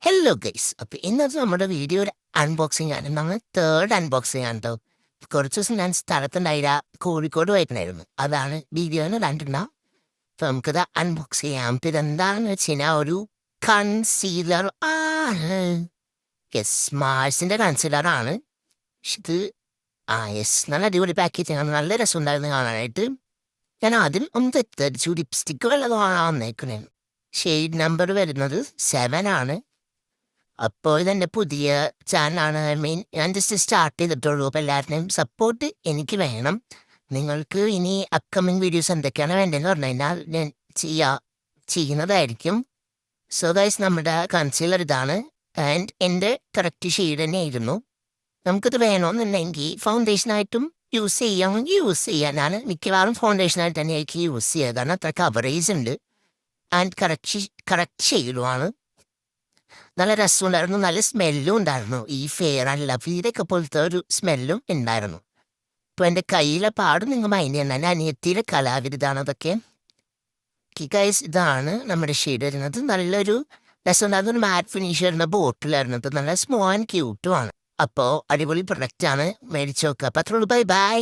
Hello guys, അപ്പോൾ ഇന്നത്തെ നമ്മുടെ വീഡിയോ ഒരു അൺബോക്സിംഗ് ആണ്. നമ്മൾ തേർഡ് അൺബോക്സിംഗ് ആണ് കേട്ടോ. കുറച്ച് ദിവസം ഞാൻ സ്ഥലത്തുണ്ടായില്ല, കോഴിക്കോട് പോയിട്ടുണ്ടായിരുന്നു. അതാണ് വീഡിയോന് രണ്ടെണ്ണം. അപ്പോൾ നമുക്കിത് അൺബോക്സ് ചെയ്യാം. അപ്പോൾ ഇതെന്താണെന്ന് വെച്ച് കഴിഞ്ഞാൽ ഒരു കൺസീലർ ആണ്. യെസ്, മാർസിൻ്റെ കൺസീലറാണ്. പക്ഷെ ഇത് യെസ്, നല്ല അടിപൊളി പാക്കേജിങ് ആണ്. നല്ല രസമുണ്ടായിരുന്നു കാണാനായിട്ട്. ഞാൻ ആദ്യം ഒന്ന് തെറ്റിദ്ധരിച്ചു, ലിപ്സ്റ്റിക്ക് വല്ലതുമാണ് വന്നേക്കണേ. ഷെയ്ഡ് നമ്പർ വരുന്നത് 7 ആണ്. അപ്പോൾ ഇതെൻ്റെ പുതിയ ചാനലാണ്. ഞാൻ ജസ്റ്റ് സ്റ്റാർട്ട് ചെയ്തിട്ടുള്ളൂ. അപ്പോൾ എല്ലാവരുടെയും സപ്പോർട്ട് എനിക്ക് വേണം. നിങ്ങൾക്ക് ഇനി അപ്കമിങ് വീഡിയോസ് എന്തൊക്കെയാണ് വേണ്ടതെന്ന് പറഞ്ഞു കഴിഞ്ഞാൽ ഞാൻ ചെയ്യുന്നതായിരിക്കും. സോ ഗൈസ്, നമ്മുടെ കൺസീലർ ഇതാണ്. ആൻഡ് എൻ്റെ കറക്റ്റ് ഷെയ്ഡ് തന്നെയായിരുന്നു. നമുക്കിത് വേണമെന്നുണ്ടെങ്കിൽ ഫൗണ്ടേഷനായിട്ടും യൂസ് ചെയ്യാം. ഞാൻ മിക്കവാറും ഫൗണ്ടേഷനായിട്ട് തന്നെയായിരിക്കും യൂസ് ചെയ്യുക. കാരണം അത്ര കവറേജ് ഉണ്ട്. ആൻഡ് കറക്റ്റ് ഷെയ്ഡുമാണ്. നല്ല രസമുണ്ടായിരുന്നു, നല്ല സ്മെല്ലും ഉണ്ടായിരുന്നു. ഈ ഫെയർ ആൻഡ് ലവ്ലിയുടെയൊക്കെ പോലത്തെ ഒരു സ്മെല്ലും ഉണ്ടായിരുന്നു. ഇപ്പോൾ എൻ്റെ കയ്യിലെ പാടും നിങ്ങൾ മൈൻഡ് ചെയ്യണം. എൻ്റെ അനിയത്തിയുടെ കലാവിരുതാണ് അതൊക്കെ. ഗൈസ്, ഇതാണ് നമ്മുടെ ഷെയ്ഡ് വരുന്നത്. നല്ലൊരു രസമുണ്ടായിരുന്ന ഒരു മാറ്റ് ഫിനിഷ് വരുന്ന ബോട്ടിലായിരുന്നത്. നല്ല സ്മോ ആൻഡ് ക്യൂട്ടുമാണ്. അപ്പോൾ അടിപൊളി പ്രൊഡക്റ്റാണ്, മേടിച്ച് നോക്കുക. അപ്പോൾ അത്രയുള്ളൂ. ബൈ.